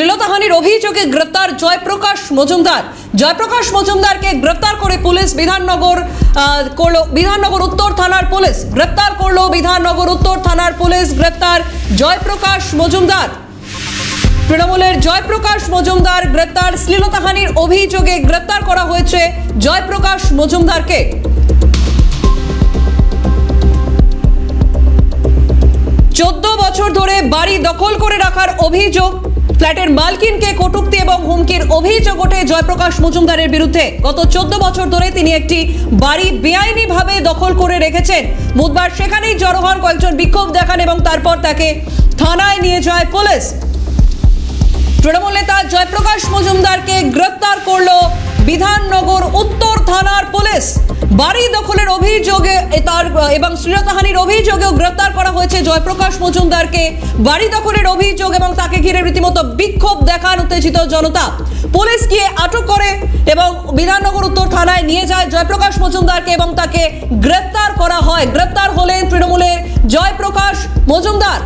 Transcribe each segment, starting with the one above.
শ্লীলতাহানির অভিযোগে গ্রেফতার জয়প্রকাশ মজুমদার। জয়প্রকাশ মজুমদারকে গ্রেফতার করে পুলিশ বিধাননগর উত্তর থানার পুলিশ গ্রেফতার করলো বিধাননগর উত্তর থানার পুলিশ। গ্রেফতার জয়প্রকাশ মজুমদার। তৃণমূলের জয়প্রকাশ মজুমদার গ্রেফতার। শ্লীলতাহানির অভিযোগে গ্রেফতার করা হয়েছে জয়প্রকাশ মজুমদারকে। চোদ্দ বছর ধরে বাড়ি দখল করে রাখার অভিযোগ, ফ্ল্যাটের মালকিনকে কটূক্তি এবং হুমকির অভিযোগ ওঠে জয়প্রকাশ মজুমদারের বিরুদ্ধে। গত 14 বছর ধরে তিনি একটি বাড়ি বেআইনিভাবে দখল করে রেখেছেন। বুধবার সেখানেই জড়ো হন কয়েকজন, বিক্ষোভ দেখান এবং তারপর তাকে থানায় নিয়ে যায় পুলিশ। তৃণমূল নেতা জয়প্রকাশ মজুমদারকে গ্রেফতার করলো বিধাননগর উত্তর থানার পুলিশ। বাড়ি দখলের অভিযোগে এবং শ্লীলতাহানির অভিযোগেও গ্রেফতার করা হয়েছে জয়প্রকাশ মজুমদারকে। বাড়ি দখলের অভিযোগ এবং তাকে ঘিরে রীতিমতো বিক্ষোভ দেখান উত্তেজিত জনতা। পুলিশ গিয়ে আটক করে এবং বিধাননগর উত্তর থানায় নিয়ে যায় জয়প্রকাশ মজুমদারকে এবং তাকে গ্রেফতার করা হয়। গ্রেফতার হলেন তৃণমূলের জয়প্রকাশ মজুমদার।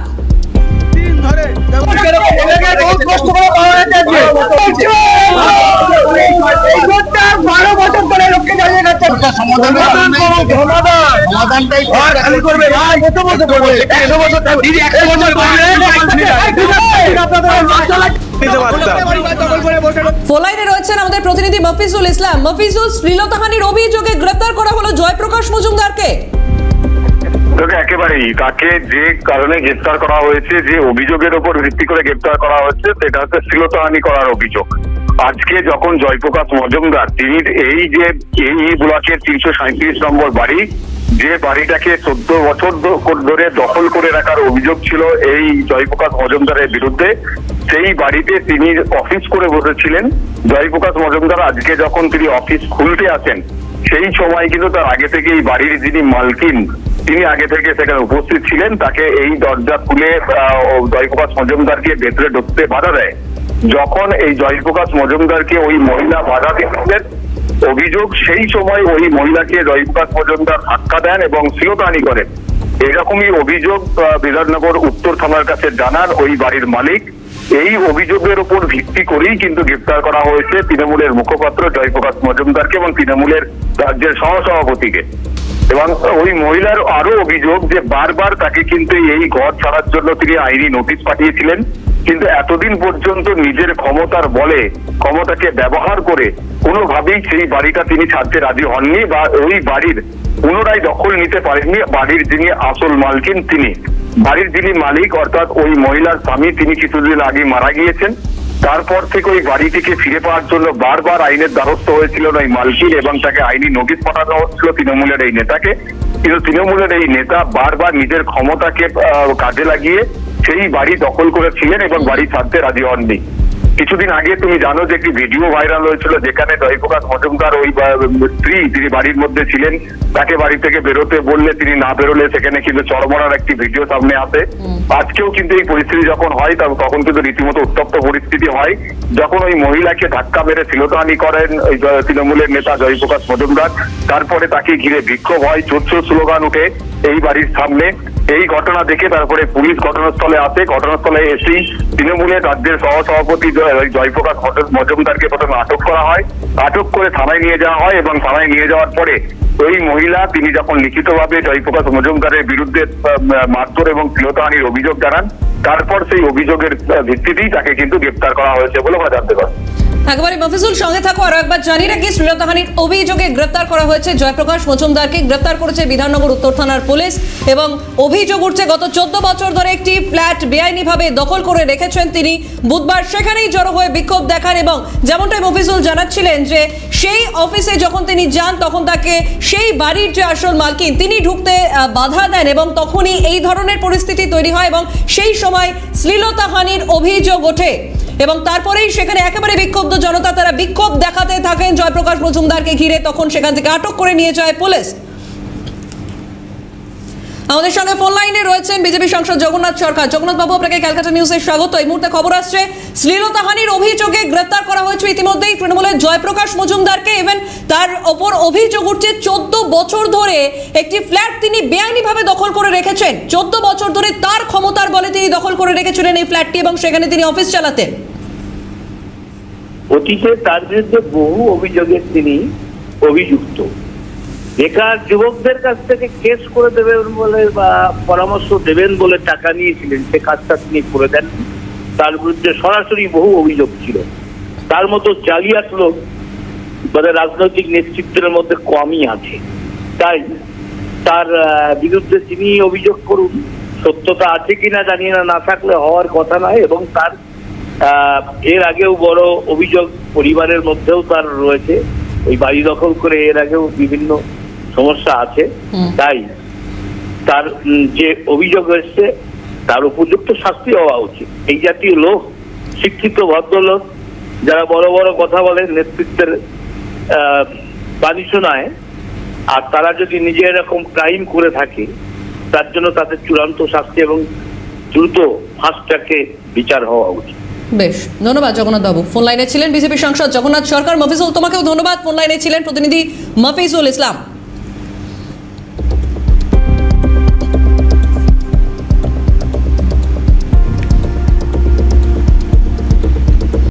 ফোনলাইনে রয়েছেন আমাদের প্রতিনিধি মফিজুল ইসলাম। মফিজুল, শ্লীলতাহানির অভিযোগে গ্রেফতার করা হলো জয়প্রকাশ মজুমদারকে। একেবারেই তাকে যে কারণে গ্রেফতার করা হয়েছে, যে অভিযোগের উপর ভিত্তি করে গ্রেফতার করা হয়েছে, সেটা হচ্ছে শ্লীলতাহানি করার অভিযোগ। আজকে যখন জয়প্রকাশ মজুমদার তিনি এই ব্লকের 337 নম্বর বাড়ি, যে বাড়িটাকে 14 বছর ধরে দখল করে রাখার অভিযোগ ছিল এই জয়প্রকাশ মজুমদারের বিরুদ্ধে, সেই বাড়িতে তিনি অফিস করে বসেছিলেন। জয়প্রকাশ মজুমদার আজকে যখন তিনি অফিস খুলতে আসেন, সেই সময় কিন্তু তার আগে থেকে এই বাড়ির যিনি মালকিন তিনি আগে থেকে সেখানে উপস্থিত ছিলেন। তাকে এই দরজা খুলে জয়প্রকাশ মজুমদারকে ভেতরে ঢুকতে বাধা দেয়। যখন এই জয়প্রকাশ মজুমদারকে ওই মহিলা বাধা দিচ্ছেন, অভিযোগ সেই সময় ওই মহিলাকে জয়প্রকাশ মজুমদার ধাক্কা দেন এবং শ্লীলতাহানি করেন। এরকমই অভিযোগ বিধাননগর উত্তর থানার কাছে জানান ওই বাড়ির মালিক। এই অভিযোগের উপর ভিত্তি করেই কিন্তু গ্রেফতার করা হয়েছে তৃণমূলের মুখপাত্র জয়প্রকাশ মজুমদারকে এবং তৃণমূলের রাজ্যের সহসভাপতিকে। এবং ওই মহিলার আরো অভিযোগ যে বারবার তাকে কিন্তু এই ঘর ছাড়ার জন্য তিনি আইনি নোটিশ পাঠিয়েছিলেন, কিন্তু এতদিন পর্যন্ত নিজের ক্ষমতার বলে, ক্ষমতাকে ব্যবহার করে কোনোভাবেই সেই বাড়িটা তিনি ছাড়তে রাজি হননি বা ওই বাড়ির পুনরায় দখল নিতে পারেননি। বাড়ির যিনি আসল মালকিন, তিনি বাড়ির যিনি মালিক অর্থাৎ ওই মহিলার স্বামী, তিনি কিছুদিন আগে মারা গিয়েছেন। তারপর থেকে ওই বাড়িটিকে ফিরে পাওয়ার জন্য বারবার আইনের দ্বারস্থ হয়েছিল ওই মালকিন এবং তাকে আইনি নোটিশ পাঠানো হচ্ছিল তৃণমূলের এই নেতাকে। কিন্তু তৃণমূলের এই নেতা বারবার নিজের ক্ষমতাকে কাজে লাগিয়ে সেই বাড়ি দখল করেছিলেন এবং বাড়ি ছাড়তে রাজি হননি। কিছুদিন আগে তুমি জানো যে একটি ভিডিও ভাইরাল হয়েছিল যেখানে জয়প্রকাশ মজুমদার ওই স্ত্রী, তিনি বাড়ির মধ্যে ছিলেন, তাকে বাড়ি থেকে বেরোতে বললে তিনি না বেরোলে সেখানে কিন্তু চড়মড়ার একটি ভিডিও সামনে আসে। আজকেও কিন্তু এই পরিস্থিতি যখন হয় তখন কিন্তু রীতিমতো উত্তপ্ত পরিস্থিতি হয় যখন ওই মহিলাকে ধাক্কা মেরে শ্লীলতাহানি করেন ওই তৃণমূলের নেতা জয়প্রকাশ মজুমদার। তারপরে তাকে ঘিরে বিক্ষোভ হয়, চোর স্লোগান উঠে এই বাড়ির সামনে। এই ঘটনা দেখে তারপরে পুলিশ ঘটনাস্থলে আসে। ঘটনাস্থলে এসেই তৃণমূলের রাজ্যের সহসভাপতি জয়প্রকাশ মজুমদারকে প্রথমে আটক করা হয়। আটক করে থানায় নিয়ে যাওয়া হয় এবং থানায় নিয়ে যাওয়ার পরে ওই মহিলা তিনি যখন লিখিতভাবে জয়প্রকাশ মজুমদারের বিরুদ্ধে মারধর এবং শ্লীলতাহানির অভিযোগ জানান, তারপর সেই অভিযোগের ভিত্তিতেই তাকে কিন্তু গ্রেফতার করা হয়েছে বলে আমরা জানতে পারি। একবারে মফিজুল সঙ্গে থাকো, আরো একবার জানি রাখি শ্লীলতাহানির অভিযোগে গ্রেফতার করা হয়েছে জয়প্রকাশ মজুমদারকে। গ্রেফতার করেছে বিধাননগর উত্তর থানার পুলিশ এবং অভিযোগ উঠছে গত 14 বছর ধরে একটি ফ্ল্যাট বেআইনিভাবে দখল করে রেখেছেন তিনি। বুধবার সেখানেই জড়ো হয়ে বিক্ষোভ দেখান এবং যেমনটাই মফিজুল জানাচ্ছিলেন যে সেই অফিসে যখন তিনি যান তখন তাকে সেই বাড়ির যে আসল মালকিন তিনি ঢুকতে বাধা দেন এবং তখনই এই ধরনের পরিস্থিতি তৈরি হয় এবং সেই সময় শ্লীলতাহানির অভিযোগ ওঠে এবং তারপরেই সেখানে একেবারে বিক্ষুব্ধ জনতা, তারা বিক্ষোভ দেখাতে থাকেন জয়প্রকাশ মজুমদারকে ঘিরে। তখন সেখান থেকে আটক করে নিয়ে যায় পুলিশ। আমাদের সঙ্গে ফোন লাইনে রয়েছেন বিজেপি সাংসদ জগন্নাথ সরকার। জগন্নাথ বাবু, আপনাকে ক্যালকাটা নিউজে স্বাগত। এই মুহূর্তে খবর আসছে শ্লীলতাহানির অভিযোগে গ্রেফতার করা হয়েছে ইতিমধ্যেই তৃণমূলের জয়প্রকাশ মজুমদারকে। ইভেন তার ওপর অভিযোগ উঠছে 14 বছর ধরে একটি ফ্ল্যাট তিনি বেআইনিভাবে দখল করে রেখেছেন। 14 বছর ধরে তার ক্ষমতার বলে তিনি দখল করে রেখেছিলেন এই ফ্ল্যাটটি এবং সেখানে তিনি অফিস চালাতেন। অতীতে তার বিরুদ্ধে বহু অভিযোগে তিনি অভিযুক্ত। বেকার যুবকদের কাছ থেকে কেস করে দেবেন বলে বা পরামর্শ দেবেন বলে টাকা নিয়েছিলেন, সে কাজটা তিনি করে দেন। তার বিরুদ্ধে সরাসরি বহু অভিযোগ ছিল। তার মতো জালিয়াত লোক মানে রাজনৈতিক নেতৃত্বের মধ্যে কমই আছে। তাই তার বিরুদ্ধে তিনি অভিযোগ করুন, সত্যতা আছে কিনা জানি না, না থাকলে হওয়ার কথা নয়। এবং তার এর আগেও বড় অভিযোগ পরিবারের মধ্যেও তার রয়েছে, ওই বাড়ি দখল করে এর আগেও বিভিন্ন সমস্যা আছে। তাই তার যে অভিযোগ হয়েছে তার উপযুক্ত শাস্তি হওয়া উচিত। এই জাতীয় লোক, শিক্ষিত ভদ্রলোক যারা বড় বড় কথা বলেন, নেতৃত্বের বাণী শোনায়, আর তারা যদি নিজে এরকম ক্রাইম করে থাকে, তার জন্য তাদের চূড়ান্ত শাস্তি এবং দ্রুত ফাস্ট ট্র্যাকে বিচার হওয়া উচিত। বেশ, ধন্যবাদ জগন্নাথ বাবু। ফোন লাইনে ছিলেন বিজেপি সাংসদ জগন্নাথ সরকার। মফিজুল, তোমাকেও ধন্যবাদ। ফোন লাইনে ছিলেন প্রতিনিধি মফিজুল ইসলাম।